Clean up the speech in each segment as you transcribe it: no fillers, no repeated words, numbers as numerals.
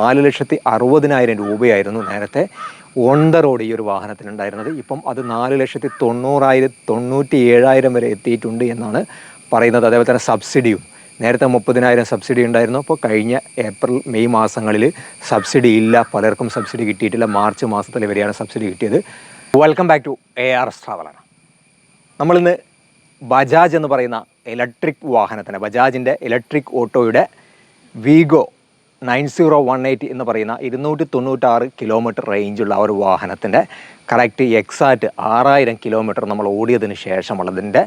4,60,000 രൂപയായിരുന്നു നേരത്തെ on the road ഈ ഒരു വാഹനത്തിനുണ്ടായിരുന്നത്. ഇപ്പം അത് 4,90,000 വരെ എത്തിയിട്ടുണ്ട് എന്നാണ് പറയുന്നത്. അതേപോലെ തന്നെ സബ്സിഡിയും നേരത്തെ 30,000 സബ്സിഡി ഉണ്ടായിരുന്നു. അപ്പോൾ കഴിഞ്ഞ ഏപ്രിൽ മെയ് മാസങ്ങളിൽ സബ്സിഡി ഇല്ല, പലർക്കും സബ്സിഡി കിട്ടിയിട്ടില്ല. മാർച്ച് മാസത്തിൽ വരെയാണ് സബ്സിഡി കിട്ടിയത്. Welcome back to ARS traveller. നമ്മളിന്ന് ബജാജ് എന്ന് പറയുന്ന ഇലക്ട്രിക് വാഹനത്തിന്, ബജാജിൻ്റെ ഇലക്ട്രിക് ഓട്ടോയുടെ വീഗോ 9018 എന്ന് പറയുന്ന 296 കിലോമീറ്റർ റേഞ്ചുള്ള ഒരു വാഹനത്തിൻ്റെ കറക്റ്റ് എക്സാക്റ്റ് 6,000 കിലോമീറ്റർ നമ്മൾ ഓടിയതിന് ശേഷമുള്ളതിൻ്റെ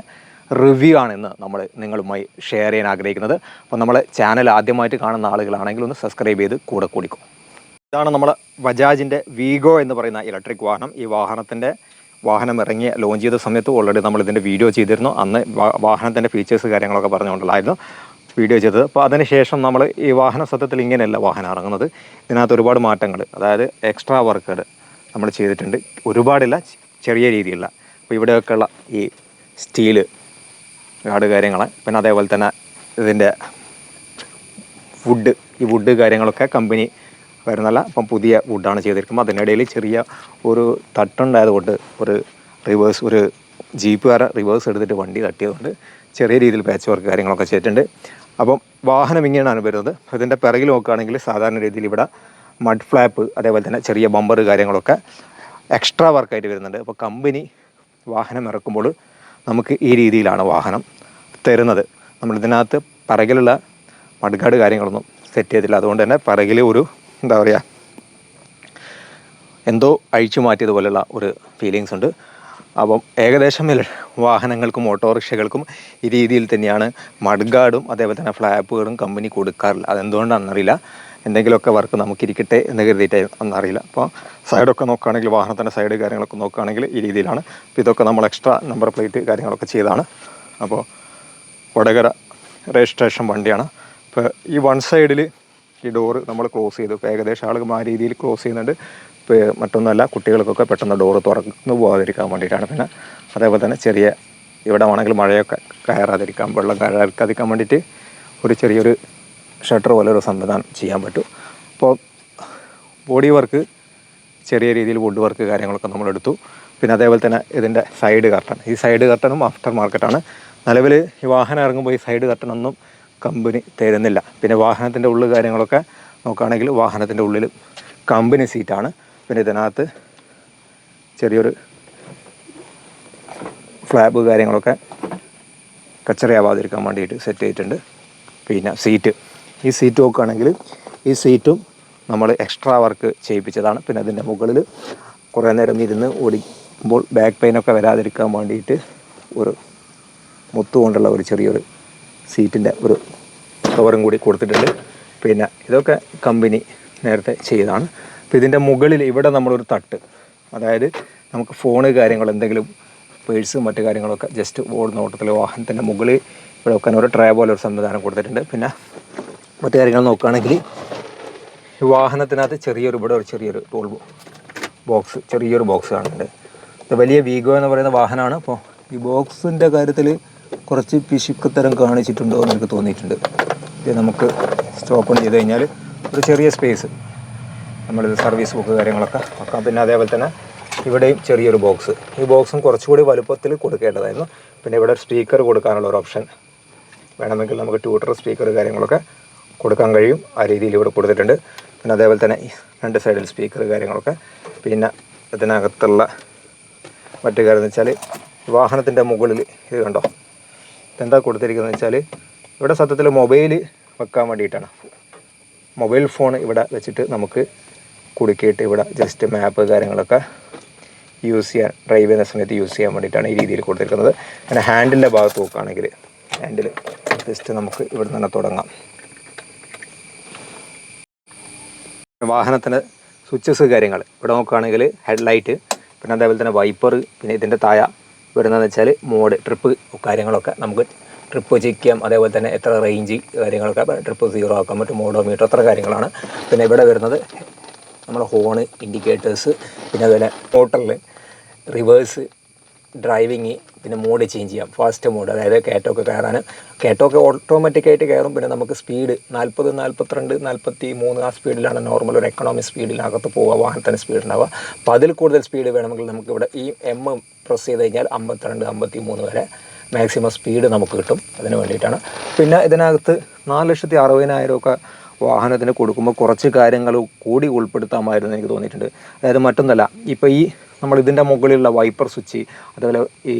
റിവ്യൂ ആണ് ഇന്ന് നമ്മൾ നിങ്ങളുമായി ഷെയർ ചെയ്യാൻ ആഗ്രഹിക്കുന്നത്. അപ്പോൾ നമ്മൾ ചാനൽ ആദ്യമായിട്ട് കാണുന്ന ആളുകളാണെങ്കിൽ ഒന്ന് സബ്സ്ക്രൈബ് ചെയ്ത് കൂടെ കൂടിക്കും. ഇതാണ് നമ്മൾ ബജാജിൻ്റെ വീഗോ എന്ന് പറയുന്ന ഇലക്ട്രിക് വാഹനം. ഈ വാഹനം ഇറങ്ങിയ ലോഞ്ച് ചെയ്ത സമയത്ത് ഓൾറെഡി നമ്മൾ ഇതിൻ്റെ വീഡിയോ ചെയ്തിരുന്നു. അന്ന് വാഹനത്തിൻ്റെ ഫീച്ചേഴ്സ് കാര്യങ്ങളൊക്കെ പറഞ്ഞുകൊണ്ടുള്ളായിരുന്നു വീഡിയോ ചെയ്തത്. അപ്പോൾ അതിനുശേഷം നമ്മൾ ഈ വാഹന സത്യത്തിൽ ഇങ്ങനെയല്ല വാഹനം ഇറങ്ങുന്നത്. ഇതിനകത്ത് ഒരുപാട് മാറ്റങ്ങൾ, അതായത് എക്സ്ട്രാ വർക്കുകൾ നമ്മൾ ചെയ്തിട്ടുണ്ട്. ഒരുപാടില്ല, ചെറിയ രീതിയിലുള്ള. അപ്പോൾ ഇവിടെയൊക്കെയുള്ള ഈ സ്റ്റീല് ഗാർഡ് കാര്യങ്ങൾ, പിന്നെ അതേപോലെ തന്നെ ഇതിൻ്റെ വുഡ് കാര്യങ്ങളൊക്കെ കമ്പനി വരുന്നല്ല, അപ്പം പുതിയ വുഡാണ് ചെയ്തിരിക്കുന്നത്. അതിനിടയിൽ ചെറിയ ഒരു തട്ടുണ്ടായതുകൊണ്ട് ഒരു ജീപ്പുകാരെ റിവേഴ്സ് എടുത്തിട്ട് വണ്ടി തട്ടിയതുകൊണ്ട് ചെറിയ രീതിയിൽ പാച്ച് വർക്ക് കാര്യങ്ങളൊക്കെ ചെയ്തിട്ടുണ്ട്. അപ്പം വാഹനം ഇങ്ങനെയാണ് വരുന്നത്. ഇതിൻ്റെ പിറകിൽ നോക്കുകയാണെങ്കിൽ സാധാരണ രീതിയിൽ ഇവിടെ മഡ് ഫ്ലാപ്പ്, അതേപോലെ തന്നെ ചെറിയ ബമ്പർ കാര്യങ്ങളൊക്കെ എക്സ്ട്രാ വർക്കായിട്ട് വരുന്നുണ്ട്. അപ്പോൾ കമ്പനി വാഹനം ഇറക്കുമ്പോൾ നമുക്ക് ഈ രീതിയിലാണ് വാഹനം തരുന്നത്. നമ്മളിതിനകത്ത് പിറകിലുള്ള മഡ് ഗാർഡ് കാര്യങ്ങളൊന്നും സെറ്റ് ചെയ്തില്ല. അതുകൊണ്ട് തന്നെ പിറകിൽ ഒരു എന്തോ അഴിച്ചു മാറ്റിയതുപോലെയുള്ള ഒരു ഫീലിങ്സ് ഉണ്ട്. അപ്പം ഏകദേശം വാഹനങ്ങൾക്കും ഓട്ടോറിക്ഷകൾക്കും ഈ രീതിയിൽ തന്നെയാണ് മഡ് ഗാർഡും അതേപോലെ തന്നെ ഫ്ലാപ്പുകളും കമ്പനി കൊടുക്കാറില്ല. അതെന്തുകൊണ്ടാണെന്നറിയില്ല. എന്തെങ്കിലുമൊക്കെ വർക്ക് നമുക്കിരിക്കട്ടെ എന്ന് കരുതിയിട്ട് എന്നറിയില്ല. അപ്പോൾ സൈഡൊക്കെ നോക്കുകയാണെങ്കിൽ, വാഹനത്തിൻ്റെ സൈഡ് കാര്യങ്ങളൊക്കെ നോക്കുകയാണെങ്കിൽ ഈ രീതിയിലാണ്. അപ്പോൾ ഇതൊക്കെ നമ്മൾ എക്സ്ട്രാ നമ്പർ പ്ലേറ്റ് കാര്യങ്ങളൊക്കെ ചെയ്താണ്. അപ്പോൾ വടകര രജിസ്ട്രേഷൻ വണ്ടിയാണ്. ഇപ്പോൾ ഈ വൺ സൈഡിൽ ഈ ഡോറ് നമ്മൾ ക്ലോസ് ചെയ്തു. ഇപ്പോൾ ഏകദേശം ആളുകൾ ആ രീതിയിൽ ക്ലോസ് ചെയ്യുന്നുണ്ട്. ഇപ്പോൾ മറ്റൊന്നുമല്ല, കുട്ടികൾക്കൊക്കെ പെട്ടെന്ന് ഡോറ് തുറന്നു പോകാതിരിക്കാൻ വേണ്ടിയിട്ടാണ്. പിന്നെ അതേപോലെ തന്നെ ഇവിടെ വേണമെങ്കിൽ മഴയൊക്കെ കയറാതിരിക്കാൻ, വെള്ളം കയറാതിരിക്കാൻ വേണ്ടിയിട്ട് ചെറിയൊരു ഷട്ടർ പോലെ ഒരു സംവിധാനം ചെയ്യാൻ പറ്റും. അപ്പോൾ ബോഡി വർക്ക്, ചെറിയ രീതിയിൽ വുഡ് വർക്ക് കാര്യങ്ങളൊക്കെ നമ്മളെടുത്തു. പിന്നെ അതേപോലെ തന്നെ ഇതിൻ്റെ സൈഡ് കർട്ടൺ, ഈ സൈഡ് കർട്ടനും ആഫ്റ്റർ മാർക്കറ്റാണ്. നിലവിൽ ഈ വാഹനം ഇറങ്ങുമ്പോൾ ഈ സൈഡ് കർട്ടനൊന്നും കമ്പനി തരുന്നില്ല. പിന്നെ വാഹനത്തിൻ്റെ ഉള്ളിൽ കാര്യങ്ങളൊക്കെ നോക്കുകയാണെങ്കിൽ വാഹനത്തിൻ്റെ ഉള്ളിൽ കമ്പനി സീറ്റാണ്. പിന്നെ ഇതിനകത്ത് ചെറിയൊരു ഫ്ലാബ് കാര്യങ്ങളൊക്കെ കച്ചറയാവാതിരിക്കാൻ വേണ്ടിയിട്ട് സെറ്റ് ചെയ്തിട്ടുണ്ട്. പിന്നെ ഈ സീറ്റ് നോക്കുകയാണെങ്കിൽ ഈ സീറ്റും നമ്മൾ എക്സ്ട്രാ വർക്ക് ചെയ്യിപ്പിച്ചതാണ്. പിന്നെ അതിൻ്റെ മുകളിൽ കുറേ നേരം ഇരുന്ന് ഓടിക്കുമ്പോൾ ബാക്ക് പെയിനൊക്കെ വരാതിരിക്കാൻ വേണ്ടിയിട്ട് ഒരു മുത്തുകൊണ്ടുള്ള ചെറിയൊരു സീറ്റിൻ്റെ ഒരു കവറും കൂടി കൊടുത്തിട്ടുണ്ട്. പിന്നെ ഇതൊക്കെ കമ്പനി നേരത്തെ ചെയ്തതാണ്. അപ്പോൾ ഇതിൻ്റെ മുകളിൽ ഇവിടെ നമ്മളൊരു തട്ട്, അതായത് നമുക്ക് ഫോണ് കാര്യങ്ങൾ എന്തെങ്കിലും പേഴ്സ് മറ്റു കാര്യങ്ങളൊക്കെ ജസ്റ്റ് ഓടുന്ന ഓട്ടത്തിൽ വാഹനത്തിൻ്റെ മുകളിൽ ഇവിടെ വെക്കാൻ ഒരു ട്രേ പോലെ ഒരു സംവിധാനം കൊടുത്തിട്ടുണ്ട്. പിന്നെ മറ്റു കാര്യങ്ങൾ നോക്കുകയാണെങ്കിൽ ഈ വാഹനത്തിനകത്ത് ചെറിയൊരു ടൂൾ ബോക്സ്, ചെറിയൊരു ബോക്സ് കാണുന്നുണ്ട്. ഇത് വലിയ വീഗോ എന്ന് പറയുന്ന വാഹനമാണ്. അപ്പോൾ ഈ ബോക്സിൻ്റെ കാര്യത്തിൽ കുറച്ച് പിശുക്കത്തരം കാണിച്ചിട്ടുണ്ടോ എന്ന് എനിക്ക് തോന്നിയിട്ടുണ്ട്. ഇത് നമുക്ക് സ്റ്റോപ്പ് ചെയ്ത് കഴിഞ്ഞാൽ ഒരു ചെറിയ സ്പേസ്, നമ്മളിത് സർവീസ് ബുക്ക് കാര്യങ്ങളൊക്കെ വെക്കാം. പിന്നെ അതേപോലെ തന്നെ ഇവിടെയും ചെറിയൊരു ബോക്സ്, ഈ ബോക്സും കുറച്ചുകൂടി വലുപ്പത്തിൽ കൊടുക്കേണ്ടതായിരുന്നു. പിന്നെ ഇവിടെ ഒരു സ്പീക്കർ കൊടുക്കാനുള്ള ഒരു ഓപ്ഷൻ വേണമെങ്കിൽ നമുക്ക് ട്യൂട്ടർ സ്പീക്കർ കാര്യങ്ങളൊക്കെ കൊടുക്കാൻ കഴിയും. ആ രീതിയിൽ ഇവിടെ കൊടുത്തിട്ടുണ്ട്. പിന്നെ അതേപോലെ തന്നെ രണ്ട് സൈഡിൽ സ്പീക്കർ കാര്യങ്ങളൊക്കെ. പിന്നെ ഇതിനകത്തുള്ള മറ്റു കാര്യം എന്ന് വെച്ചാൽ വാഹനത്തിൻ്റെ മുകളിൽ ഇത് കണ്ടോ, ഇതെന്താ കൊടുത്തിരിക്കുന്നത് വെച്ചാൽ ഇവിടെ സത്യത്തിൽ മൊബൈൽ വെക്കാൻ വേണ്ടിയിട്ടാണ്. മൊബൈൽ ഫോൺ ഇവിടെ വെച്ചിട്ട് നമുക്ക് കുടുക്കിയിട്ട് ഇവിടെ ജസ്റ്റ് മാപ്പ് കാര്യങ്ങളൊക്കെ യൂസ് ചെയ്യാൻ, ഡ്രൈവ് ചെയ്യുന്ന സമയത്ത് യൂസ് ചെയ്യാൻ വേണ്ടിയിട്ടാണ് ഈ രീതിയിൽ കൊടുത്തിരിക്കുന്നത്. പിന്നെ ഹാൻഡിലിൻ്റെ ഭാഗത്ത് നോക്കുകയാണെങ്കിൽ ഹാൻഡിൽ ജസ്റ്റ് നമുക്ക് ഇവിടെ തന്നെ തുടങ്ങാം. വാഹനത്തിൻ്റെ സ്വിച്ചസ് കാര്യങ്ങൾ ഇവിടെ നോക്കുകയാണെങ്കിൽ ഹെഡ്ലൈറ്റ്, പിന്നെ അതേപോലെ തന്നെ വൈപ്പർ, പിന്നെ ഇതിൻ്റെ താഴെ വരുന്നതെന്ന് വെച്ചാൽ മോഡ്, ട്രിപ്പ് കാര്യങ്ങളൊക്കെ നമുക്ക് ട്രിപ്പ് ചെക്ക് ചെയ്യാം. അതേപോലെ തന്നെ എത്ര റേഞ്ച് കാര്യങ്ങളൊക്കെ, ട്രിപ്പ് 0 ആക്കാൻ പറ്റും, മോഡോമീറ്റർ, അത്ര കാര്യങ്ങളാണ്. പിന്നെ ഇവിടെ വരുന്നത് നമ്മുടെ ഹോണ്, ഇൻഡിക്കേറ്റേഴ്സ്, പിന്നെ അതുപോലെ മോട്ടറിൽ റിവേഴ്സ്, ഡ്രൈവിങ്, പിന്നെ മോഡ് ചേഞ്ച് ചെയ്യാം. ഫാസ്റ്റ് മോഡ്, അതായത് കയറ്റമൊക്കെ കയറാൻ, കയറ്റമൊക്കെ ഓട്ടോമാറ്റിക്കായിട്ട് കയറും. പിന്നെ നമുക്ക് സ്പീഡ് 40, 42, 43 ആ സ്പീഡിലാണ് നോർമൽ ഒരു എക്കണോമിക് സ്പീഡിനകത്ത് പോവുക, വാഹനത്തിൻ്റെ സ്പീഡ് ഉണ്ടാവുക. അപ്പോൾ അതിൽ കൂടുതൽ സ്പീഡ് വേണമെങ്കിൽ നമുക്കിവിടെ ഈ എം പ്രസ് ചെയ്ത് കഴിഞ്ഞാൽ 52, 53 വരെ മാക്സിമം സ്പീഡ് നമുക്ക് കിട്ടും. അതിന് വേണ്ടിയിട്ടാണ്. പിന്നെ ഇതിനകത്ത് 4,60,000 ഒക്കെ വാഹനത്തിന് കൊടുക്കുമ്പോൾ കുറച്ച് കാര്യങ്ങൾ കൂടി ഉൾപ്പെടുത്താമായിരുന്നു എനിക്ക് തോന്നിയിട്ടുണ്ട്. അതായത് മറ്റൊന്നല്ല, ഇപ്പോൾ ഈ നമ്മൾ ഇതിൻ്റെ മുകളിലുള്ള വൈപ്പർ സ്വിച്ച്, അതുപോലെ ഈ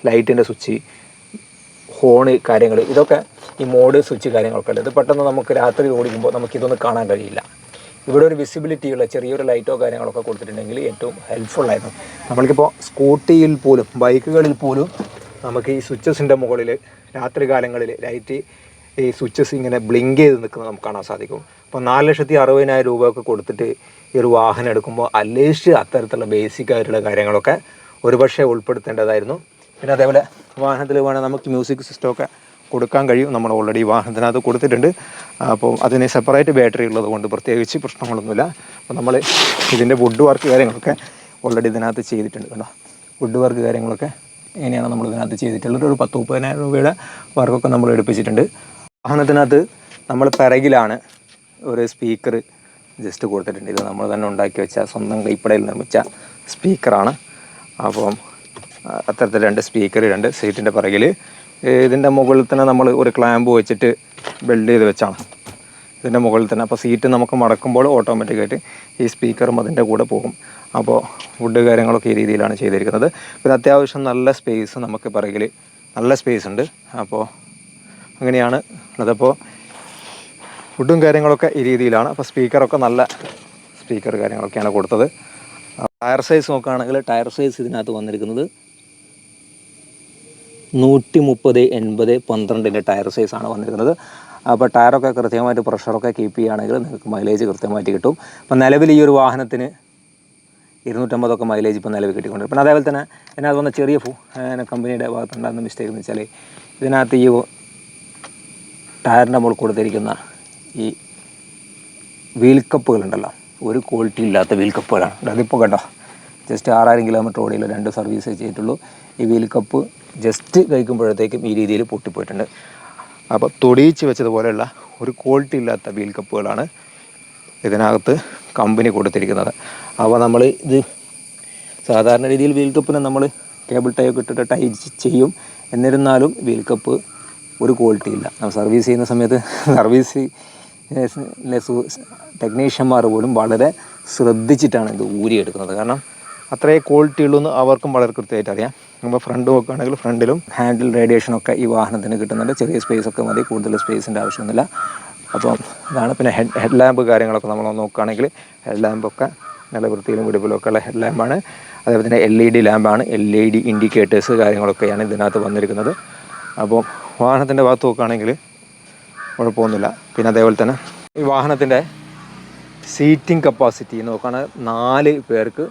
ലൈറ്റിൻ്റെ സ്വിച്ച്, ഹോണ് കാര്യങ്ങൾ, ഇതൊക്കെ ഈ മോഡ് സ്വിച്ച് കാര്യങ്ങളൊക്കെ അല്ല. ഇത് പെട്ടെന്ന് നമുക്ക് രാത്രി ഓടിക്കുമ്പോൾ നമുക്കിതൊന്നും കാണാൻ കഴിയില്ല. ഇവിടെ ഒരു വിസിബിലിറ്റിയുള്ള ചെറിയൊരു ലൈറ്റോ കാര്യങ്ങളൊക്കെ കൊടുത്തിട്ടുണ്ടെങ്കിൽ ഏറ്റവും ഹെൽപ്ഫുള്ളായിരുന്നു. നമ്മൾക്കിപ്പോൾ സ്കൂട്ടിയിൽ പോലും ബൈക്കുകളിൽ പോലും നമുക്ക് ഈ സ്വിച്ചസിൻ്റെ മുകളിൽ രാത്രി കാലങ്ങളിൽ ലൈറ്റ് ഈ സ്വിച്ചസ് ഇങ്ങനെ ബ്ലിങ്ക് ചെയ്ത് നിൽക്കുന്നത് നമുക്ക് കാണാൻ സാധിക്കും. അപ്പോൾ 4,60,000 രൂപയൊക്കെ കൊടുത്തിട്ട് ഈ ഒരു വാഹനം എടുക്കുമ്പോൾ അറ്റ്ലീസ്റ്റ് അത്തരത്തിലുള്ള ബേസിക് ആയിട്ടുള്ള കാര്യങ്ങളൊക്കെ ഒരുപക്ഷെ ഉൾപ്പെടുത്തേണ്ടതായിരുന്നു. പിന്നെ അതേപോലെ വാഹനത്തിൽ വേണം നമുക്ക് മ്യൂസിക് സിസ്റ്റമൊക്കെ കൊടുക്കാൻ കഴിയും. നമ്മൾ ഓൾറെഡി വാഹനത്തിനകത്ത് കൊടുത്തിട്ടുണ്ട്. അപ്പോൾ അതിന് സെപ്പറേറ്റ് ബാറ്ററി ഉള്ളത് കൊണ്ട് പ്രത്യേകിച്ച് പ്രശ്നങ്ങളൊന്നുമില്ല. അപ്പോൾ നമ്മൾ ഇതിൻ്റെ വുഡ് വർക്ക് കാര്യങ്ങളൊക്കെ ഓൾറെഡി ഇതിനകത്ത് ചെയ്തിട്ടുണ്ട്. കേട്ടോ, വുഡ് വർക്ക് കാര്യങ്ങളൊക്കെ എങ്ങനെയാണ് നമ്മൾ ഇതിനകത്ത് ചെയ്തിട്ടുള്ളത്. ഒരു 10,000-30,000 രൂപയുടെ വർക്കൊക്കെ നമ്മൾ എടുപ്പിച്ചിട്ടുണ്ട്. വാഹനത്തിനകത്ത് നമ്മൾ പിറകിലാണ് ഒരു സ്പീക്കർ ജസ്റ്റ് കൊടുത്തിട്ടുണ്ട്. ഇത് നമ്മൾ തന്നെ ഉണ്ടാക്കി വെച്ച സ്വന്തം കൈപ്പടയിൽ നിർമ്മിച്ച സ്പീക്കറാണ്. അപ്പം അത്തരത്തിൽ 2 സ്പീക്കർ, 2 സീറ്റിൻ്റെ പിറകിൽ. ഇതിൻ്റെ മുകളിൽ തന്നെ നമ്മൾ ഒരു ക്ലാമ്പ് വെച്ചിട്ട് ബിൽഡ് ചെയ്ത് വെച്ചാണ് ഇതിൻ്റെ മുകളിൽ തന്നെ. അപ്പോൾ സീറ്റ് നമുക്ക് മടക്കുമ്പോൾ ഓട്ടോമാറ്റിക്കായിട്ട് ഈ സ്പീക്കറും അതിൻ്റെ കൂടെ പോകും. അപ്പോൾ വുഡ് കാര്യങ്ങളൊക്കെ ഈ രീതിയിലാണ് ചെയ്തിരിക്കുന്നത്. പിന്നെ അത്യാവശ്യം നല്ല സ്പേസ് നമുക്ക് പിറകിൽ നല്ല സ്പേസ് ഉണ്ട്. അപ്പോൾ അങ്ങനെയാണ് അതപ്പോൾ വുഡും കാര്യങ്ങളൊക്കെ ഈ രീതിയിലാണ്. അപ്പോൾ സ്പീക്കറൊക്കെ നല്ല സ്പീക്കർ കാര്യങ്ങളൊക്കെയാണ് കൊടുത്തത്. ടയർ സൈസ് നോക്കുകയാണെങ്കിൽ ടയർ സൈസ് ഇതിനകത്ത് വന്നിരിക്കുന്നത് 130/80/12 ടയർ സൈസാണ് വന്നിരിക്കുന്നത്. അപ്പോൾ ടയറൊക്കെ കൃത്യമായിട്ട് പ്രഷറൊക്കെ കീപ്പ് ചെയ്യുകയാണെങ്കിൽ നിങ്ങൾക്ക് മൈലേജ് കൃത്യമായിട്ട് കിട്ടും. അപ്പോൾ നിലവിൽ ഈ ഒരു വാഹനത്തിന് 250 മൈലേജ് ഇപ്പോൾ നിലവിൽ കിട്ടിക്കൊണ്ട്. പിന്നെ അതേപോലെ തന്നെ ഇതിനകത്ത് വന്ന ചെറിയ കമ്പനിയുടെ ഭാഗത്തുണ്ടാകുന്ന മിസ്റ്റേക്ക് എന്ന് വെച്ചാൽ ഇതിനകത്ത് ഈ ടയറിൻ്റെ മുകളിൽ കൊടുത്തിരിക്കുന്ന ഈ വീൽ കപ്പുകളുണ്ടല്ലോ, ഒരു ക്വാളിറ്റി ഇല്ലാത്ത വീൽ കപ്പുകളാണ്. അതിപ്പോൾ കേട്ടോ, ജസ്റ്റ് 6,000 കിലോമീറ്റർ ഓടിയുള്ള 2 സർവീസേ ചെയ്തിട്ടുള്ളൂ. ഈ വീൽ കപ്പ് ജസ്റ്റ് കഴിക്കുമ്പോഴത്തേക്കും ഈ രീതിയിൽ പൊട്ടിപ്പോയിട്ടുണ്ട്. അപ്പോൾ തൊടിയിച്ച് വെച്ചതുപോലെയുള്ള ഒരു ക്വാളിറ്റി ഇല്ലാത്ത വീൽ കപ്പുകളാണ് ഇതിനകത്ത് കമ്പനി കൊടുത്തിരിക്കുന്നത്. അപ്പോൾ നമ്മൾ ഇത് സാധാരണ രീതിയിൽ വീൽ കപ്പിന് നമ്മൾ കേബിൾ ടൈ ഒക്കെ ഇട്ടിട്ട് ടൈ ചെയ്യും. എന്നിരുന്നാലും വീൽ കപ്പ് ഒരു ക്വാളിറ്റി ഇല്ല. നമ്മൾ സർവീസ് ചെയ്യുന്ന സമയത്ത് ടെക്നീഷ്യന്മാർ പോലും വളരെ ശ്രദ്ധിച്ചിട്ടാണ് ഇത് ഊരിയെടുക്കുന്നത്. കാരണം അത്രയേ ക്വാളിറ്റി ഉള്ളൂ എന്ന് അവർക്കും വളരെ കൃത്യമായിട്ട് അറിയാം. നമ്മൾ ഫ്രണ്ട് നോക്കുകയാണെങ്കിൽ ഫ്രണ്ടിലും ഹാൻഡിൽ റേഡിയേഷനൊക്കെ ഈ വാഹനത്തിന് കിട്ടുന്നുണ്ട്. ചെറിയ സ്പേസൊക്കെ മതി, കൂടുതൽ സ്പേസിൻ്റെ ആവശ്യമൊന്നുമില്ല. അപ്പം ഇതാണ്. പിന്നെ ഹെഡ് ലാമ്പ് കാര്യങ്ങളൊക്കെ നമ്മൾ നോക്കുകയാണെങ്കിൽ ഹെഡ് ലാമ്പൊക്കെ നല്ല വൃത്തിയിലും വെടിപ്പിലൊക്കെ ഉള്ള ഹെഡ് ലാമ്പാണ്. അതേപോലെ തന്നെ LED ലാമ്പാണ്. LED ഇൻഡിക്കേറ്റേഴ്സ് കാര്യങ്ങളൊക്കെയാണ് ഇതിനകത്ത് വന്നിരിക്കുന്നത്. അപ്പോൾ വാഹനത്തിൻ്റെ ഭാഗത്ത് നോക്കുകയാണെങ്കിൽ കുഴപ്പമൊന്നുമില്ല. പിന്നെ അതേപോലെ തന്നെ ഈ വാഹനത്തിൻ്റെ സീറ്റിംഗ് കപ്പാസിറ്റി നോക്കുകയാണെങ്കിൽ 4 പേർക്ക്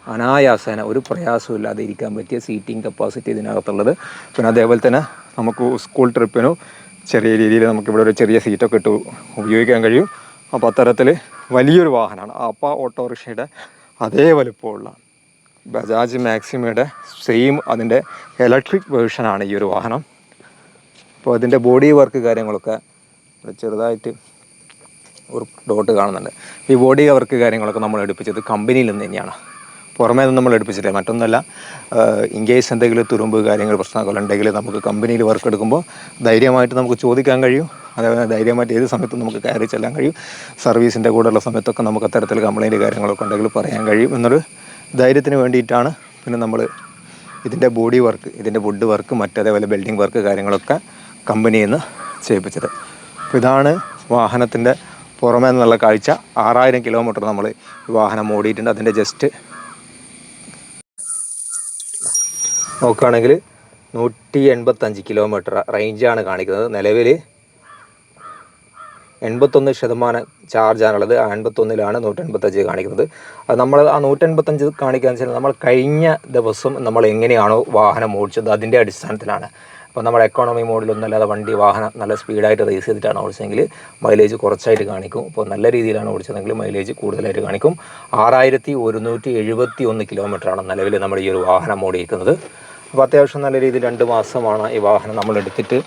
അനായാസേന ഒരു പ്രയാസമില്ലാതെ ഇരിക്കാൻ പറ്റിയ സീറ്റിംഗ് കപ്പാസിറ്റി ഇതിനകത്തുള്ളത്. പിന്നെ അതേപോലെ തന്നെ നമുക്ക് സ്കൂൾ ട്രിപ്പിനും ചെറിയ രീതിയിൽ നമുക്കിവിടെ ഒരു ചെറിയ സീറ്റൊക്കെ ഇട്ട് ഉപയോഗിക്കാൻ കഴിയും. അപ്പോൾ അത്തരത്തിൽ വലിയൊരു വാഹനമാണ്. അപ്പോൾ ഓട്ടോറിക്ഷയുടെ അതേ വലുപ്പമുള്ള ബജാജ് മാക്സിമയുടെ സെയിം അതിൻ്റെ ഇലക്ട്രിക് വേർഷനാണ് ഈ ഒരു വാഹനം. അപ്പോൾ അതിൻ്റെ ബോഡി വർക്ക് കാര്യങ്ങളൊക്കെ ചെറുതായിട്ട് ഒരു ഡോട്ട് കാണുന്നുണ്ട്. ഈ ബോഡി വർക്ക് കാര്യങ്ങളൊക്കെ നമ്മൾ എടുപ്പിച്ചത് കമ്പനിയിൽ നിന്ന് തന്നെയാണ്, പുറമേ നിന്ന് നമ്മൾ എടുപ്പിച്ചിട്ടില്ല. മറ്റൊന്നല്ല, ഇൻ കേസ് എന്തെങ്കിലും തുരുമ്പ് കാര്യങ്ങൾ പ്രശ്നങ്ങളുണ്ടെങ്കിൽ നമുക്ക് കമ്പനിയിൽ വർക്ക് എടുക്കുമ്പോൾ ധൈര്യമായിട്ട് നമുക്ക് ചോദിക്കാൻ കഴിയും. അതേപോലെ ധൈര്യമായിട്ട് ഏത് സമയത്തും നമുക്ക് കയറി ചെല്ലാൻ കഴിയും. സർവീസിൻ്റെ കൂടെയുള്ള സമയത്തൊക്കെ നമുക്ക് അത്തരത്തിൽ കംപ്ലയിൻറ്റ് കാര്യങ്ങളൊക്കെ ഉണ്ടെങ്കിൽ പറയാൻ കഴിയും എന്നൊരു ധൈര്യത്തിന് വേണ്ടിയിട്ടാണ് പിന്നെ നമ്മൾ ഇതിൻ്റെ ബോഡി വർക്ക്, ഇതിൻ്റെ വുഡ് വർക്ക്, മറ്റേതേപോലെ ബിൽഡിംഗ് വർക്ക് കാര്യങ്ങളൊക്കെ കമ്പനിയിൽ നിന്ന് ചെയ്യിപ്പിച്ചത്. അപ്പോൾ ഇതാണ് വാഹനത്തിൻ്റെ പുറമേ നിന്നുള്ള കാഴ്ച. 6,000 കിലോമീറ്റർ നമ്മൾ ഈ വാഹനം ഓടിയിട്ടുണ്ട്. അതിൻ്റെ ജസ്റ്റ് നോക്കുകയാണെങ്കിൽ 185 കിലോമീറ്റർ റേഞ്ചാണ് കാണിക്കുന്നത്. നിലവിൽ 81% ചാർജാണുള്ളത്. 81-ലാണ് 185 കാണിക്കുന്നത്. അത് നമ്മൾ ആ 185 കാണിക്കാന്ന് വെച്ചാൽ നമ്മൾ കഴിഞ്ഞ ദിവസം നമ്മൾ എങ്ങനെയാണോ വാഹനം ഓടിച്ചത് അതിൻ്റെ അടിസ്ഥാനത്തിലാണ്. അപ്പോൾ നമ്മുടെ എക്കോണമി മോഡിലൊന്നും അല്ലാതെ വാഹനം നല്ല സ്പീഡായിട്ട് റേസ് ചെയ്തിട്ടാണ് ഓടിച്ചതെങ്കിൽ മൈലേജ് കുറച്ചായിട്ട് കാണിക്കും. അപ്പോൾ നല്ല രീതിയിലാണ് ഓടിച്ചതെങ്കിൽ മൈലേജ് കൂടുതലായിട്ട് കാണിക്കും. 6171 കിലോമീറ്ററാണ് നിലവിൽ നമ്മുടെ ഈ ഒരു വാഹനം ഓടിയിരിക്കുന്നത്. അപ്പോൾ അത്യാവശ്യം നല്ല രീതിയിൽ 2 മാസമാണ് ഈ വാഹനം നമ്മൾ എടുത്തിട്ട്.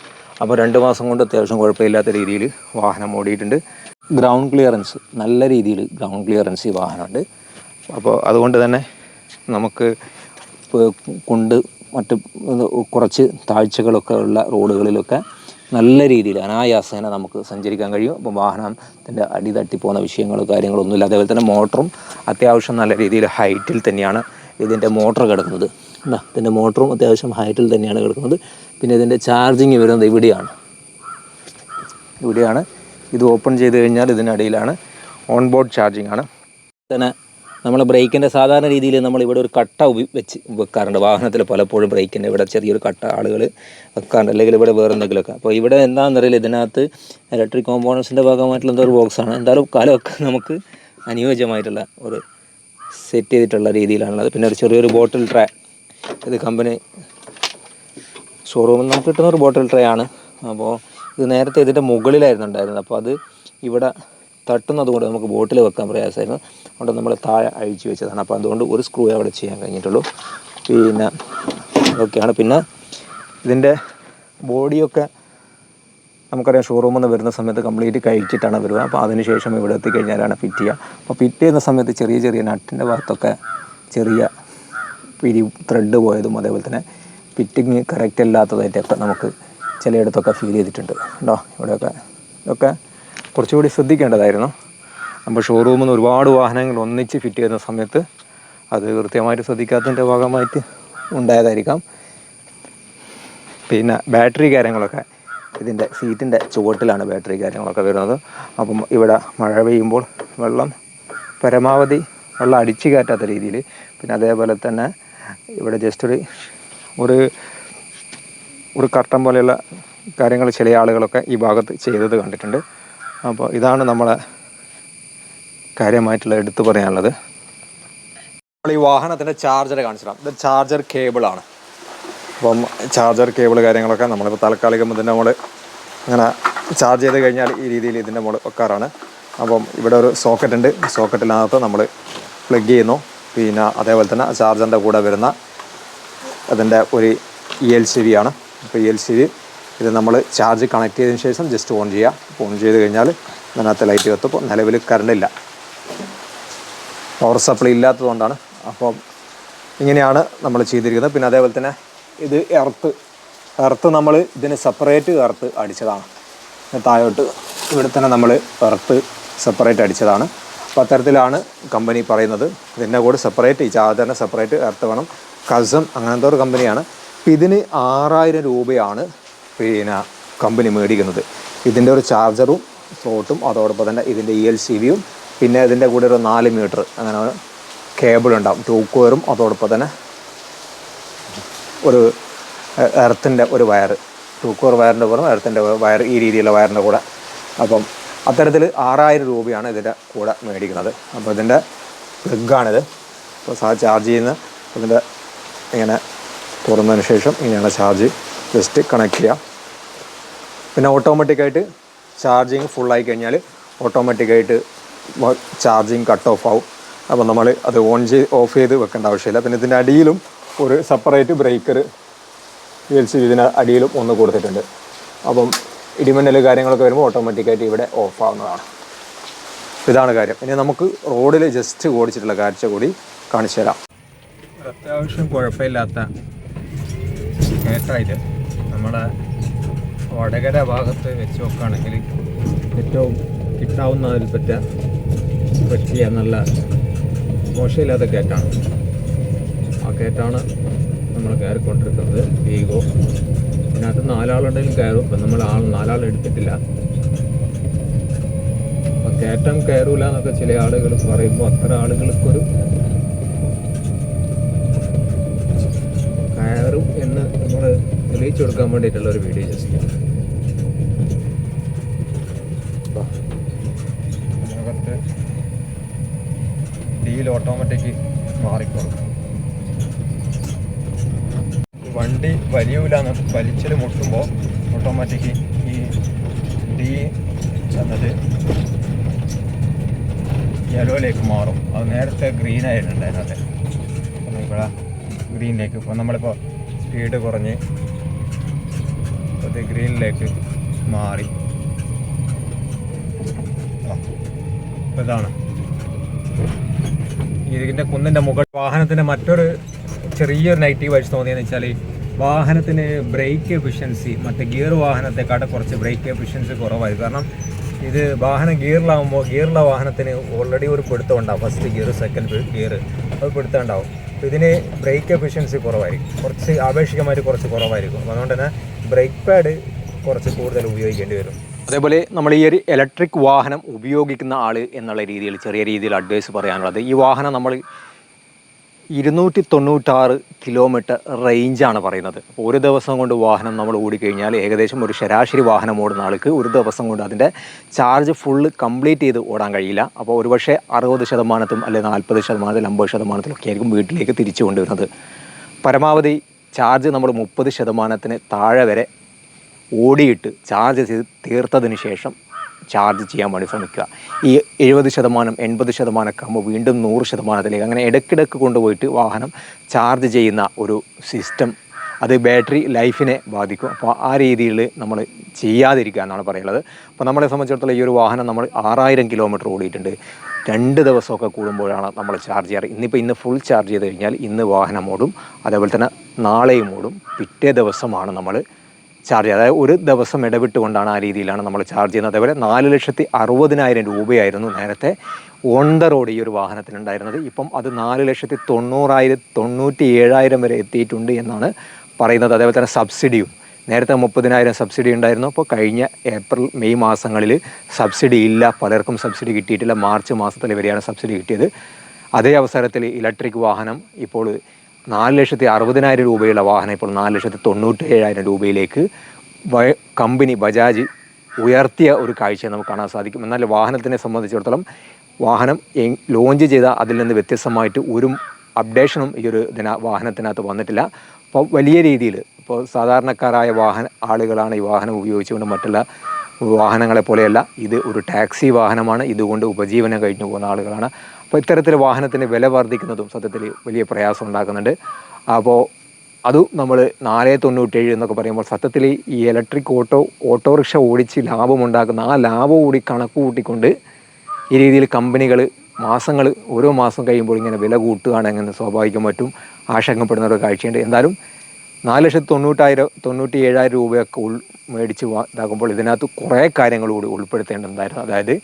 അപ്പോൾ 2 മാസം കൊണ്ട് അത്യാവശ്യം കുഴപ്പമില്ലാത്ത രീതിയിൽ വാഹനം ഓടിയിട്ടുണ്ട്. ഗ്രൗണ്ട് ക്ലിയറൻസ് നല്ല രീതിയിൽ ഗ്രൗണ്ട് ക്ലിയറൻസ് ഈ വാഹനമുണ്ട്. അപ്പോൾ അതുകൊണ്ട് തന്നെ നമുക്ക് മറ്റ് കുറച്ച് താഴ്ചകളൊക്കെ ഉള്ള റോഡുകളിലൊക്കെ നല്ല രീതിയിൽ അനായാസേന നമുക്ക് സഞ്ചരിക്കാൻ കഴിയും. അപ്പോൾ വാഹനത്തിൻ്റെ അടി തട്ടിപ്പോകുന്ന വിഷയങ്ങളോ കാര്യങ്ങളൊന്നുമില്ല. അതേപോലെ തന്നെ മോട്ടറും അത്യാവശ്യം നല്ല രീതിയിൽ ഹൈറ്റിൽ തന്നെയാണ് ഇതിൻ്റെ മോട്ടർ കിടക്കുന്നത്. ഇതിൻ്റെ മോട്ടറും അത്യാവശ്യം ഹൈറ്റിൽ തന്നെയാണ് കിടക്കുന്നത്. പിന്നെ ഇതിൻ്റെ ചാർജിങ് വരുന്നത് ഇവിടെയാണ്. ഇത് ഓപ്പൺ ചെയ്ത് കഴിഞ്ഞാൽ ഇതിനടിയിലാണ് ഓൺ ബോർഡ് ചാർജിങ് ആണ്. തന്നെ നമ്മൾ ബ്രേക്കിൻ്റെ സാധാരണ രീതിയിൽ നമ്മൾ ഇവിടെ ഒരു കട്ട വെക്കാറുണ്ട് വാഹനത്തിൽ. പലപ്പോഴും ബ്രേക്കിൻ്റെ ഇവിടെ ചെറിയൊരു കട്ട ആളുകൾ വെക്കാറുണ്ട്, അല്ലെങ്കിൽ ഇവിടെ വേറെ എന്തെങ്കിലുമൊക്കെ. അപ്പോൾ ഇവിടെ എന്താണെന്നറിയില്ല, ഇതിനകത്ത് ഇലക്ട്രിക് കോമ്പോണൻസിൻ്റെ ഭാഗമായിട്ടുള്ള എന്തോ ഒരു ബോക്സാണ്. എന്തായാലും കാലമൊക്കെ നമുക്ക് അനുയോജ്യമായിട്ടുള്ള ഒരു സെറ്റ് ചെയ്തിട്ടുള്ള രീതിയിലാണുള്ളത്. പിന്നെ ഒരു ചെറിയൊരു ബോട്ടിൽ ട്രേ, ഇത് കമ്പനി ഷോറൂമിൽ നമുക്ക് കിട്ടുന്ന ഒരു ബോട്ടിൽ ട്രേ ആണ്. അപ്പോൾ ഇത് നേരത്തെ ഇതിൻ്റെ മുകളിലായിരുന്നു ഉണ്ടായിരുന്നത്. അപ്പോൾ അത് ഇവിടെ തട്ടുന്നത് കൊണ്ട് നമുക്ക് ബോട്ടിൽ വെക്കാൻ പ്രയാസമായിരുന്നു. അതുകൊണ്ട് നമ്മൾ താഴെ അഴിച്ചു വെച്ചതാണ്. അപ്പോൾ അതുകൊണ്ട് ഒരു സ്ക്രൂ അവിടെ ചെയ്യാൻ കഴിഞ്ഞിട്ടുള്ളൂ. പിന്നെ ഇതൊക്കെയാണ്. പിന്നെ ഇതിൻ്റെ ബോഡിയൊക്കെ നമുക്കറിയാം ഷോറൂമിൽ നിന്ന് വരുന്ന സമയത്ത് കംപ്ലീറ്റ് കഴിച്ചിട്ടാണ് വരിക. അപ്പോൾ അതിനുശേഷം ഇവിടെ എത്തിക്കഴിഞ്ഞാലാണ് ഫിറ്റ് ചെയ്യുക. അപ്പോൾ ഫിറ്റ് ചെയ്യുന്ന സമയത്ത് ചെറിയ നട്ടിൻ്റെ ഭാഗത്തൊക്കെ ചെറിയ ത്രെഡ് പോയതും അതേപോലെ തന്നെ ഫിറ്റിങ് കറക്റ്റ് അല്ലാത്തതായിട്ടൊക്കെ നമുക്ക് ചിലയിടത്തൊക്കെ ഫീൽ ചെയ്തിട്ടുണ്ട്. ഉണ്ടോ ഇവിടെയൊക്കെ ഇതൊക്കെ കുറച്ചുകൂടി ശ്രദ്ധിക്കേണ്ടതായിരുന്നു. നമ്മൾ ഷോറൂമിൽ നിന്ന് ഒരുപാട് വാഹനങ്ങൾ ഒന്നിച്ച് ഫിറ്റ് ചെയ്യുന്ന സമയത്ത് അത് കൃത്യമായിട്ട് ശ്രദ്ധിക്കാത്തതിൻ്റെ ഭാഗമായിട്ട് ഉണ്ടായതായിരിക്കാം. പിന്നെ ബാറ്ററി കാര്യങ്ങളൊക്കെ ഇതിൻ്റെ സീറ്റിൻ്റെ ചുവട്ടിലാണ് ബാറ്ററി കാര്യങ്ങളൊക്കെ വരുന്നത്. അപ്പം ഇവിടെ മഴ പെയ്യുമ്പോൾ പരമാവധി വെള്ളം അടിച്ചു കയറ്റാത്ത രീതിയിൽ, പിന്നെ അതേപോലെ തന്നെ ഇവിടെ ജസ്റ്റ് ഒരു കർട്ടൻ പോലെയുള്ള കാര്യങ്ങൾ ചില ആളുകളൊക്കെ ഈ ഭാഗത്ത് ചെയ്തത് കണ്ടിട്ടുണ്ട്. അപ്പോൾ ഇതാണ് നമ്മളെ കാര്യമായിട്ടുള്ള എടുത്തു പറയാനുള്ളത്. നമ്മൾ ഈ വാഹനത്തിൻ്റെ ചാർജർ കാണിച്ചിടാം. ഇത് ചാർജർ കേബിളാണ്. അപ്പം ചാർജർ കേബിൾ കാര്യങ്ങളൊക്കെ നമ്മളിപ്പോൾ താൽക്കാലികം ഇതിൻ്റെ നമ്മൾ അങ്ങനെ ചാർജ് ചെയ്ത് കഴിഞ്ഞാൽ ഈ രീതിയിൽ ഇതിൻ്റെ മുകളിൽ വെക്കാറാണ്. അപ്പം ഇവിടെ ഒരു സോക്കറ്റ് ഉണ്ട്. സോക്കറ്റിനകത്ത് നമ്മൾ പ്ലഗ് ചെയ്യുന്നു. പിന്നെ അതേപോലെ തന്നെ ചാർജറിൻ്റെ കൂടെ വരുന്ന അതിൻ്റെ ഒരു ELCV ആണ്. അപ്പോൾ ELCV ഇത് നമ്മൾ ചാർജ് കണക്ട് ചെയ്തതിന് ശേഷം ജസ്റ്റ് ഓൺ ചെയ്യുക. ഓൺ ചെയ്ത് കഴിഞ്ഞാൽ അതിനകത്ത് ലൈറ്റ് കത്തുമ്പോൾ നിലവിൽ കറണ്ടില്ല, പവർ സപ്ലൈ ഇല്ലാത്തതുകൊണ്ടാണ്. അപ്പം ഇങ്ങനെയാണ് നമ്മൾ ചെയ്തിരിക്കുന്നത്. പിന്നെ അതേപോലെ തന്നെ ഇത് എർത്ത് നമ്മൾ ഇതിന് സെപ്പറേറ്റ് എർത്ത് അടിച്ചതാണ്. താഴോട്ട് ഇവിടെ തന്നെ നമ്മൾ എർത്ത് സെപ്പറേറ്റ് അടിച്ചതാണ്. അപ്പോൾ അത്തരത്തിലാണ് കമ്പനി പറയുന്നത്. ഇതിൻ്റെ കൂടെ സെപ്പറേറ്റ് ഈ ചാർജറിന് സെപ്പറേറ്റ് എർത്ത് വേണം. കസം അങ്ങനത്തെ ഒരു കമ്പനിയാണ്. അപ്പോൾ ഇതിന് 6000 രൂപയാണ് പിന്നെ കമ്പനി മേടിക്കുന്നത്. ഇതിൻ്റെ ഒരു ചാർജറും സ്ലോട്ടും അതോടൊപ്പം തന്നെ ഇതിൻ്റെ ELCVയും പിന്നെ ഇതിൻ്റെ കൂടെ ഒരു 4 മീറ്റർ അങ്ങനെ കേബിൾ ഉണ്ടാവും, 2 കോറും അതോടൊപ്പം തന്നെ ഒരു എർത്തിൻ്റെ ഒരു വയർ, 2 കോർ വയറിൻ്റെ പുറം എർത്തിൻ്റെ വയർ, ഈ രീതിയിലുള്ള വയറിൻ്റെ കൂടെ. അപ്പം അത്തരത്തിൽ 6000 രൂപയാണ് ഇതിൻ്റെ കൂടെ മേടിക്കുന്നത്. അപ്പോൾ ഇതിൻ്റെ പ്ലഗാണിത്. അപ്പോൾ ചാർജ് ചെയ്യുന്ന ഇതിൻ്റെ ഇങ്ങനെ തുറന്നതിന് ശേഷം ഇങ്ങനെയാണ് ചാർജ് ജസ്റ്റ് കണക്ട് ചെയ്യുക. പിന്നെ ഓട്ടോമാറ്റിക്കായിട്ട് ചാർജിങ് ഫുള്ളായി കഴിഞ്ഞാൽ ഓട്ടോമാറ്റിക്കായിട്ട് ചാർജിങ് കട്ട് ഓഫ് ആവും. അപ്പോൾ നമ്മൾ അത് ഓഫ് ചെയ്ത് വെക്കേണ്ട ആവശ്യമില്ല. പിന്നെ ഇതിൻ്റെ അടിയിലും ഒരു സെപ്പറേറ്റ് ബ്രേക്കർ ELCV ഇതിന് അടിയിലും ഒന്ന് കൊടുത്തിട്ടുണ്ട്. അപ്പം ഇടിമിന്നൽ കാര്യങ്ങളൊക്കെ വരുമ്പോൾ ഓട്ടോമാറ്റിക്കായിട്ട് ഇവിടെ ഓഫ് ആവുന്നതാണ്. ഇതാണ് കാര്യം. ഇനി നമുക്ക് റോഡിൽ ജസ്റ്റ് ഓടിച്ചിട്ടുള്ള കാഴ്ച കൂടി കാണിച്ചു തരാം. അത്യാവശ്യം കുഴപ്പമില്ലാത്ത കയറ്റായിട്ട് നമ്മുടെ വടകര ഭാഗത്ത് വെച്ച് നോക്കുകയാണെങ്കിൽ ഏറ്റവും കിട്ടാവുന്നതിൽ പറ്റിയ നല്ല മോശമില്ലാത്ത കയറ്റാണ്. ആ കയറ്റാണ് നമ്മൾ കയറിക്കൊണ്ടിരിക്കുന്നത്. വീഗോ ഇതിനകത്ത് 4 ആളുണ്ടെങ്കിലും കയറും. ഇപ്പം നമ്മൾ 4 ആൾ എടുത്തിട്ടില്ല. അപ്പം കയറ്റം കയറൂല എന്നൊക്കെ ചില ആളുകൾ പറയുമ്പോൾ അത്ര ആളുകൾക്കൊരു കയറും എന്ന് നമ്മൾ തെളിയിച്ചു കൊടുക്കാൻ വേണ്ടിയിട്ടുള്ളൊരു വീഡിയോ ജസ്റ്റ്. ഭാഗത്ത് ഡീൽ ഓട്ടോമാറ്റിക് മാറിക്കോളും. വണ്ടി വലിയൂല വലിച്ചിൽ മുട്ടുമ്പോൾ ഓട്ടോമാറ്റിക് ഈ ഡി എന്നത് യെല്ലോയിലേക്ക് മാറും. അത് നേരത്തെ ഗ്രീൻ ആയിട്ടുണ്ടായിരുന്നത്, ഇവിടെ ഗ്രീനിലേക്ക്. ഇപ്പോൾ നമ്മളിപ്പോൾ സ്പീഡ് കുറഞ്ഞ് അത് ഗ്രീനിലേക്ക് മാറി. ഇതാണ് ഇതിൻ്റെ കുന്നിൻ്റെ മുകൾ. വാഹനത്തിൻ്റെ മറ്റൊരു ചെറിയൊരു നെഗറ്റീവ് ആയിട്ട് തോന്നിയെന്ന് വെച്ചാൽ വാഹനത്തിന് ബ്രേക്ക് എഫിഷ്യൻസി മറ്റേ ഗിയർ വാഹനത്തെക്കാട്ട് കുറച്ച് ബ്രേക്ക് എഫിഷ്യൻസി കുറവായിരിക്കും. കാരണം ഇത് വാഹനം ഗിയറിലെ വാഹനത്തിന് ഓൾറെഡി ഒരു പിടുത്തം ഉണ്ടാവും. ഫസ്റ്റ് ഗിയർ, സെക്കൻഡ് ഗിയർ, അത് പിടുത്തം ഉണ്ടാവും. അപ്പോൾ ഇതിന് ബ്രേക്ക് എഫിഷ്യൻസി കുറവായിരിക്കും, കുറച്ച് ആപേക്ഷികമായിട്ട് കുറച്ച് കുറവായിരിക്കും. അതുകൊണ്ട് തന്നെ ബ്രേക്ക് പാഡ് കുറച്ച് കൂടുതൽ ഉപയോഗിക്കേണ്ടി വരും. അതേപോലെ നമ്മൾ ഈ ഒരു ഇലക്ട്രിക് വാഹനം ഉപയോഗിക്കുന്ന ആൾ എന്നുള്ള രീതിയിൽ ചെറിയ രീതിയിൽ അഡ്വൈസ് പറയാനുള്ളത്, ഈ വാഹനം നമ്മൾ 296 കിലോമീറ്റർ റേഞ്ചാണ് പറയുന്നത്. അപ്പോൾ ഒരു ദിവസം കൊണ്ട് വാഹനം നമ്മൾ ഓടിക്കഴിഞ്ഞാൽ ഏകദേശം ഒരു ശരാശരി വാഹനം ഓടുന്ന ആൾക്ക് ഒരു ദിവസം കൊണ്ട് അതിൻ്റെ ചാർജ് ഫുള്ള് കംപ്ലീറ്റ് ചെയ്ത് ഓടാൻ കഴിയില്ല. അപ്പോൾ ഒരുപക്ഷെ 60% അല്ലെങ്കിൽ 40%, 50%ഒക്കെ ആയിരിക്കും വീട്ടിലേക്ക് തിരിച്ചു കൊണ്ടുവരുന്നത്. പരമാവധി ചാർജ് നമ്മൾ 30% താഴെ വരെ ഓടിയിട്ട് ചാർജ് ചെയ്ത് തീർത്തതിന് ശേഷം ചാർജ് ചെയ്യാൻ വേണ്ടി ശ്രമിക്കുക. ഈ 70%, 80% ഒക്കെ ആകുമ്പോൾ വീണ്ടും 100%, അങ്ങനെ ഇടയ്ക്കിടയ്ക്ക് കൊണ്ടുപോയിട്ട് വാഹനം ചാർജ് ചെയ്യുന്ന ഒരു സിസ്റ്റം അത് ബാറ്ററി ലൈഫിനെ ബാധിക്കും. അപ്പോൾ ആ രീതിയിൽ നമ്മൾ ചെയ്യാതിരിക്കുക എന്നാണ് പറയുന്നത്. അപ്പോൾ നമ്മളെ സംബന്ധിച്ചിടത്തോളം ഈ ഒരു വാഹനം നമ്മൾ 6000 കിലോമീറ്റർ ഓടിയിട്ടുണ്ട്. 2 ദിവസമൊക്കെ കൂടുമ്പോഴാണ് നമ്മൾ ചാർജ് ചെയ്യാറ്. ഇന്ന് ഫുൾ ചാർജ് ചെയ്ത് കഴിഞ്ഞാൽ ഇന്ന് വാഹനം ഓടും, അതേപോലെ തന്നെ നാളെയും ഓടും. പിറ്റേ ദിവസമാണ് നമ്മൾ ചാർജ് ചെയ്യുക. അതായത് ഒരു ദിവസം ഇടവിട്ടുകൊണ്ടാണ് ആ രീതിയിലാണ് നമ്മൾ ചാർജ് ചെയ്യുന്നത്. അതേപോലെ 4,60,000 രൂപയായിരുന്നു നേരത്തെ ഓൺ ദ റോഡ് ഈ ഒരു വാഹനത്തിനുണ്ടായിരുന്നത്. ഇപ്പം അത് 4,90,000, 97,000 വരെ എത്തിയിട്ടുണ്ട് എന്നാണ് പറയുന്നത്. അതേപോലെ തന്നെ സബ്സിഡിയും നേരത്തെ 30,000 സബ്സിഡി ഉണ്ടായിരുന്നു. അപ്പോൾ കഴിഞ്ഞ ഏപ്രിൽ മെയ് മാസങ്ങളിൽ സബ്സിഡി ഇല്ല, പലർക്കും സബ്സിഡി കിട്ടിയിട്ടില്ല. മാർച്ച് മാസത്തിൽ വരെയാണ് സബ്സിഡി കിട്ടിയത്. അതേ അവസരത്തിൽ ഇലക്ട്രിക് വാഹനം ഇപ്പോൾ 4,60,000 രൂപയുള്ള വാഹനം ഇപ്പോൾ 4,97,000 രൂപയിലേക്ക് കമ്പനി ബജാജ് ഉയർത്തിയ ഒരു കാഴ്ച നമുക്ക് കാണാൻ സാധിക്കും. എന്നാൽ വാഹനത്തിനെ സംബന്ധിച്ചിടത്തോളം വാഹനം ലോഞ്ച് ചെയ്ത അതിൽ നിന്ന് വ്യത്യസ്തമായിട്ട് ഒരു അപ്ഡേഷനും ഈ ഒരു വാഹനത്തിനകത്ത് വന്നിട്ടില്ല. അപ്പോൾ വലിയ രീതിയിൽ ഇപ്പോൾ സാധാരണക്കാരായ ആളുകളാണ് ഈ വാഹനം ഉപയോഗിച്ചുകൊണ്ട് മറ്റുള്ള വാഹനങ്ങളെ പോലെയല്ല, ഇത് ഒരു ടാക്സി വാഹനമാണ്. ഇതുകൊണ്ട് ഉപജീവനം കഴിഞ്ഞു പോകുന്ന ആളുകളാണ്. അപ്പോൾ ഇത്തരത്തിൽ വാഹനത്തിന് വില വർദ്ധിക്കുന്നതും സത്യത്തിൽ വലിയ പ്രയാസം ഉണ്ടാക്കുന്നുണ്ട്. അപ്പോൾ അതും നമ്മൾ 497 എന്നൊക്കെ പറയുമ്പോൾ സത്യത്തിൽ ഈ ഇലക്ട്രിക് ഓട്ടോറിക്ഷ ഓടിച്ച് ലാഭമുണ്ടാക്കുന്ന ആ ലാഭം കൂടി കണക്ക് കൂട്ടിക്കൊണ്ട് ഈ രീതിയിൽ കമ്പനികൾ ഓരോ മാസം കഴിയുമ്പോൾ ഇങ്ങനെ വില കൂട്ടുകയാണെങ്കിൽ സ്വാഭാവികമായിട്ടും ആശങ്കപ്പെടുന്ന ഒരു കാഴ്ചയുണ്ട്. എന്തായാലും 4,97,000 രൂപയൊക്കെ മേടിച്ച് ഇതാക്കുമ്പോൾ ഇതിനകത്ത് കുറേ കാര്യങ്ങൾ കൂടി ഉൾപ്പെടുത്തേണ്ടതായിരുന്നു. അതായത്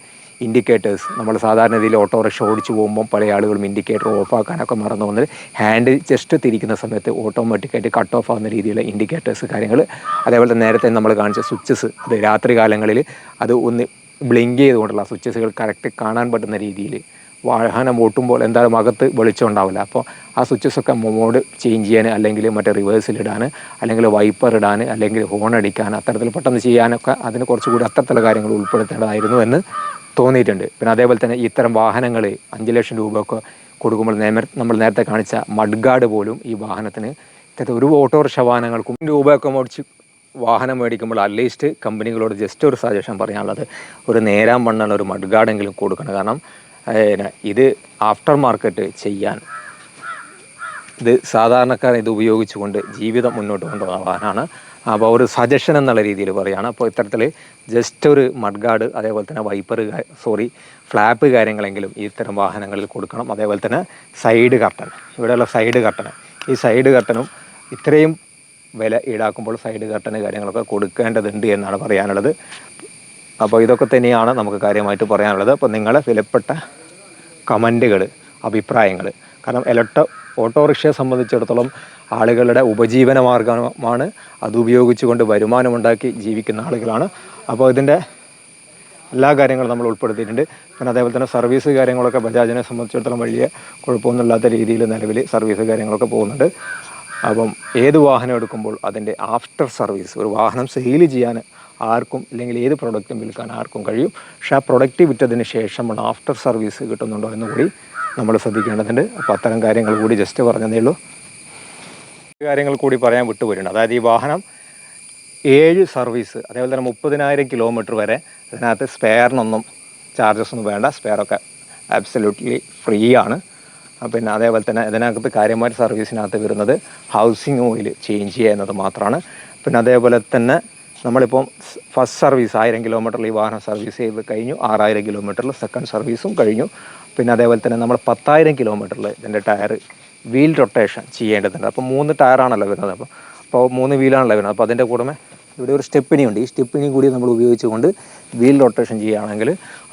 ഇൻഡിക്കേറ്റേഴ്സ്, നമ്മൾ സാധാരണ രീതിയിൽ ഓട്ടോറിക്ഷ ഓടിച്ചു പോകുമ്പോൾ പല ആളുകളും ഇൻഡിക്കേറ്റർ ഓഫാക്കാനൊക്കെ മറന്നു വന്നത്, ഹാൻഡ് ജസ്റ്റ് തിരിക്കുന്ന സമയത്ത് ഓട്ടോമാറ്റിക്കായിട്ട് കട്ട് ഓഫ് ആകുന്ന രീതിയിലുള്ള ഇൻഡിക്കേറ്റേഴ്സ് കാര്യങ്ങൾ. അതേപോലെ നേരത്തെ നമ്മൾ കാണിച്ച സ്വിച്ചസ്, അത് രാത്രി കാലങ്ങളിൽ അത് ഒന്ന് ബ്ലിങ്ക് ചെയ്തുകൊണ്ടുള്ള സ്വിച്ചസുകൾ കറക്റ്റ് കാണാൻ പറ്റുന്ന രീതിയിൽ വാഹനം ഓട്ടുമ്പോൾ എന്തായാലും അകത്ത് വെളിച്ചം ഉണ്ടാവില്ല. അപ്പോൾ ആ സ്വിച്ചസൊക്കെ മോഡ് ചേഞ്ച് ചെയ്യാൻ, അല്ലെങ്കിൽ മറ്റേ റിവേഴ്സിലിടാൻ, അല്ലെങ്കിൽ വൈപ്പർ ഇടാൻ, അല്ലെങ്കിൽ ഹോൺ അടിക്കാൻ, അത്തരത്തിൽ പെട്ടെന്ന് ചെയ്യാനൊക്കെ അതിന് കുറച്ചുകൂടി അത്തരത്തിലുള്ള കാര്യങ്ങൾ ഉൾപ്പെടുത്തേണ്ടതായിരുന്നു എന്ന് തോന്നിയിട്ടുണ്ട്. പിന്നെ അതേപോലെ തന്നെ ഇത്തരം വാഹനങ്ങൾ 5 ലക്ഷം രൂപയൊക്കെ കൊടുക്കുമ്പോൾ നമ്മൾ നേരത്തെ കാണിച്ച മഡ്ഗാർഡ് പോലും ഈ വാഹനത്തിന് ഒരു ഓട്ടോറിക്ഷ വാഹനങ്ങൾക്കും രൂപയൊക്കെ മേടിച്ച് വാഹനം മേടിക്കുമ്പോൾ അറ്റ്ലീസ്റ്റ് കമ്പനികളോട് ജസ്റ്റ് ഒരു സജഷൻ പറയാനുള്ളത്, ഒരു നേരാൻ വണ്ണുള്ള ഒരു മഡ്ഗാർഡെങ്കിലും കൊടുക്കണം. കാരണം ഇത് ആഫ്റ്റർ മാർക്കറ്റ് ചെയ്യാൻ, ഇത് സാധാരണക്കാരൻ ഇത് ഉപയോഗിച്ചുകൊണ്ട് ജീവിതം മുന്നോട്ട് കൊണ്ടുപോകുന്ന വാഹനമാണ്. അപ്പോൾ ഒരു സജഷൻ എന്നുള്ള രീതിയിൽ പറയുകയാണ്. അപ്പോൾ ഇത്തരത്തിൽ ജസ്റ്റ് ഒരു മഡ്ഗാർഡ്, അതേപോലെ തന്നെ ഫ്ലാപ്പ് കാര്യങ്ങളെങ്കിലും ഇത്തരം വാഹനങ്ങളിൽ കൊടുക്കണം. അതേപോലെ തന്നെ സൈഡ് കർട്ടൻ, ഇവിടെയുള്ള സൈഡ് കർട്ടൻ, ഈ സൈഡ് കർട്ടനും ഇത്രയും വില ഈടാക്കുമ്പോൾ സൈഡ് കർട്ടന് കാര്യങ്ങളൊക്കെ കൊടുക്കേണ്ടതുണ്ട് എന്നാണ് പറയാനുള്ളത്. അപ്പോൾ ഇതൊക്കെ തന്നെയാണ് നമുക്ക് കാര്യമായിട്ട് പറയാനുള്ളത്. അപ്പോൾ നിങ്ങളെ വിലപ്പെട്ട കമൻറ്റുകൾ, അഭിപ്രായങ്ങൾ, കാരണം ഓട്ടോറിക്ഷയെ സംബന്ധിച്ചിടത്തോളം ആളുകളുടെ ഉപജീവന മാർഗമാണ്, അത് ഉപയോഗിച്ചുകൊണ്ട് വരുമാനമുണ്ടാക്കി ജീവിക്കുന്ന ആളുകളാണ്. അപ്പോൾ ഇതിൻ്റെ എല്ലാ കാര്യങ്ങളും നമ്മൾ ഉൾപ്പെടുത്തിയിട്ടുണ്ട്. പിന്നെ അതേപോലെ തന്നെ സർവീസ് കാര്യങ്ങളൊക്കെ ബജാജിനെ സംബന്ധിച്ചിടത്തോളം വലിയ കുഴപ്പമൊന്നുമില്ലാത്ത രീതിയിൽ നിലവിൽ സർവീസ് കാര്യങ്ങളൊക്കെ പോകുന്നുണ്ട്. അപ്പം ഏത് വാഹനം എടുക്കുമ്പോൾ അതിൻ്റെ ആഫ്റ്റർ സർവീസ്, ഒരു വാഹനം സെയിൽ ചെയ്യാൻ ആർക്കും, അല്ലെങ്കിൽ ഏത് പ്രൊഡക്റ്റും വിൽക്കാൻ ആർക്കും കഴിയും. പക്ഷേ ആ പ്രൊഡക്റ്റ് വിറ്റതിന് ശേഷമുള്ള ആഫ്റ്റർ സർവീസ് കിട്ടുന്നുണ്ടോ എന്ന് കൂടി നമ്മൾ ശ്രദ്ധിക്കേണ്ടതുണ്ട്. അപ്പോൾ അത്തരം കാര്യങ്ങൾ കൂടി ജസ്റ്റ് പറഞ്ഞതേ ഉള്ളൂ. കാര്യങ്ങൾ കൂടി പറയാൻ വിട്ടുപോയിട്ടുണ്ട്. അതായത് ഈ വാഹനം 7 സർവീസ്, അതേപോലെ തന്നെ 30,000 കിലോമീറ്റർ വരെ ഇതിനകത്ത് സ്പെയറിനൊന്നും ചാർജസ് ഒന്നും വേണ്ട. സ്പെയറൊക്കെ ആബ്സല്യൂട്ട്ലി ഫ്രീ ആണ്. പിന്നെ അതേപോലെ തന്നെ ഇതിനകത്ത് കാര്യമായിട്ട് സർവീസിനകത്ത് വരുന്നത് ഹൗസിംഗ് ഓയിൽ ചേഞ്ച് ചെയ്യുക എന്നത് മാത്രമാണ്. പിന്നെ അതേപോലെ തന്നെ നമ്മളിപ്പം ഫസ്റ്റ് സർവീസ് 1000 കിലോമീറ്ററിൽ ഈ വാഹനം സർവീസ് ചെയ്ത് കഴിഞ്ഞു. 6000 കിലോമീറ്ററിൽ സെക്കൻഡ് സർവീസും കഴിഞ്ഞു. പിന്നെ അതേപോലെ തന്നെ നമ്മൾ 10,000 കിലോമീറ്ററിൽ ഇതിൻ്റെ ടയർ വീൽ റൊട്ടേഷൻ ചെയ്യേണ്ടതുണ്ട്. അപ്പോൾ 3 ടയറാണല്ലോ വരുന്നത്. അപ്പോൾ 3 വീലാണല്ലോ വരുന്നത്. അപ്പോൾ അതിൻ്റെ കൂടെ ഇവിടെ ഒരു സ്റ്റെപ്പിനി ഉണ്ട്. ഈ സ്റ്റെപ്പിനി കൂടി നമ്മൾ ഉപയോഗിച്ചുകൊണ്ട് വീൽ റൊട്ടേഷൻ ചെയ്യുകയാണെങ്കിൽ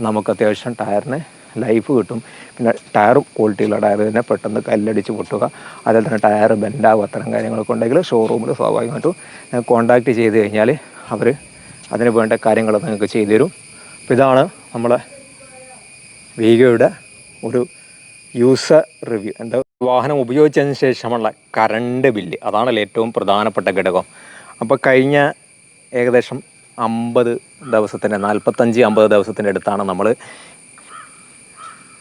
നമുക്ക് അത്യാവശ്യം ടയറിന് ലൈഫ് കിട്ടും. പിന്നെ ടയറും ക്വാളിറ്റിയുള്ള ടയർ തന്നെ പെട്ടെന്ന് കല്ലടിച്ച് പൊട്ടുക, അതുപോലെ തന്നെ ടയർ ബെൻഡാകുക, അത്തരം കാര്യങ്ങളൊക്കെ ഉണ്ടെങ്കിൽ ഷോറൂമിൽ സ്വാഭാവികമായിട്ടും കോൺടാക്റ്റ് ചെയ്ത് കഴിഞ്ഞാൽ അവർ അതിന് വേണ്ട കാര്യങ്ങൾ നിങ്ങൾക്ക് ചെയ്തു തരും. അപ്പോൾ ഇതാണ് നമ്മളെ വീഗോയുടെ ഒരു യൂസർ റിവ്യൂ. എന്താ, വാഹനം ഉപയോഗിച്ചതിന് ശേഷമുള്ള കറണ്ട് ബില്ല്, അതാണല്ലോ ഏറ്റവും പ്രധാനപ്പെട്ട ഘടകം. അപ്പോൾ കഴിഞ്ഞ ഏകദേശം 50 ദിവസത്തിൻ്റെ 45-50 ദിവസത്തിൻ്റെ അടുത്താണ് നമ്മൾ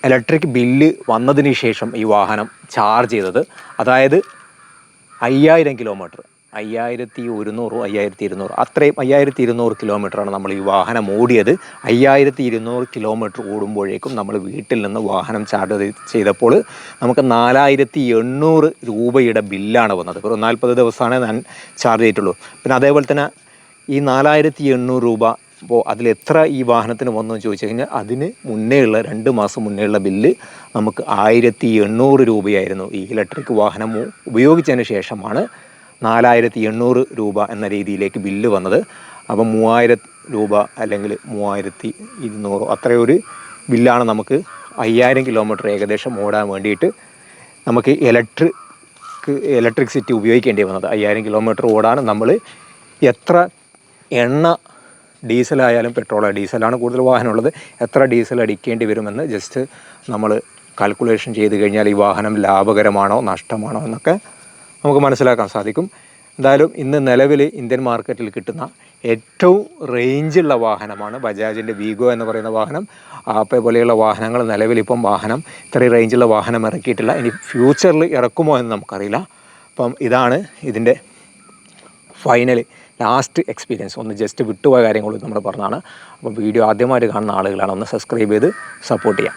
ഇലക്ട്രിക് ബില്ല് വന്നതിന് ശേഷം ഈ വാഹനം ചാർജ് ചെയ്തത്. അതായത് 5000 കിലോമീറ്റർ, 5100, 5200, അത്രയും 5200 കിലോമീറ്ററാണ് നമ്മൾ ഈ വാഹനം ഓടിയത്. 5200 കിലോമീറ്റർ ഓടുമ്പോഴേക്കും നമ്മൾ വീട്ടിൽ നിന്ന് വാഹനം ചാർജ് ചെയ്തപ്പോൾ നമുക്ക് 4800 രൂപയുടെ ബില്ലാണ് വന്നത്. ഒരു 40 ദിവസമാണ് ഞാൻ ചാർജ് ചെയ്തിട്ടുള്ളൂ. പിന്നെ അതേപോലെ തന്നെ ഈ 4800 രൂപ, അപ്പോൾ അതിലെത്ര ഈ വാഹനത്തിന് വന്നു ചോദിച്ചു കഴിഞ്ഞാൽ അതിന് മുന്നേയുള്ള 2 മാസം മുന്നേയുള്ള ബില്ല് നമുക്ക് 1800 രൂപയായിരുന്നു. ഈ ഇലക്ട്രിക് വാഹനം ഉപയോഗിച്ചതിന് ശേഷമാണ് 4800 രൂപ എന്ന രീതിയിലേക്ക് ബില്ല് വന്നത്. അപ്പം 3000 രൂപ അല്ലെങ്കിൽ 3200 അത്രയൊരു ബില്ലാണ് നമുക്ക് 5000 കിലോമീറ്റർ ഏകദേശം ഓടാൻ വേണ്ടിയിട്ട് നമുക്ക് ഇലക്ട്രിസിറ്റി ഉപയോഗിക്കേണ്ടി വന്നത്. 5000 കിലോമീറ്റർ ഓടാൻ നമ്മൾ എത്ര എണ്ണ, ഡീസലായാലും ഡീസലാണ് കൂടുതൽ വാഹനമുള്ളത്, എത്ര ഡീസൽ അടിക്കേണ്ടി വരുമെന്ന് ജസ്റ്റ് നമ്മൾ കാൽക്കുലേഷൻ ചെയ്ത് കഴിഞ്ഞാൽ ഈ വാഹനം ലാഭകരമാണോ നഷ്ടമാണോ എന്നൊക്കെ നമുക്ക് മനസ്സിലാക്കാൻ സാധിക്കും. എന്തായാലും ഇന്ന് നിലവിൽ ഇന്ത്യൻ മാർക്കറ്റിൽ കിട്ടുന്ന ഏറ്റവും റേഞ്ചുള്ള വാഹനമാണ് ബജാജിൻ്റെ വീഗോ എന്ന് പറയുന്ന വാഹനം. ആപ്പെ പോലെയുള്ള വാഹനങ്ങൾ നിലവിലിപ്പം ഇത്രയും റേഞ്ചുള്ള വാഹനം ഇറക്കിയിട്ടില്ല. ഇനി ഫ്യൂച്ചറിൽ ഇറക്കുമോ എന്ന് നമുക്കറിയില്ല. അപ്പം ഇതാണ് ഇതിൻ്റെ ഫൈനൽ ലാസ്റ്റ് എക്സ്പീരിയൻസ്. ഒന്ന് ജസ്റ്റ് വിട്ടുപോയ കാര്യങ്ങൾ നമ്മൾ പറഞ്ഞതാണ്. അപ്പോൾ വീഡിയോ ആദ്യമായിട്ട് കാണുന്ന ആളുകളാണ് ഒന്ന് സബ്സ്ക്രൈബ് ചെയ്ത് സപ്പോർട്ട് ചെയ്യാം.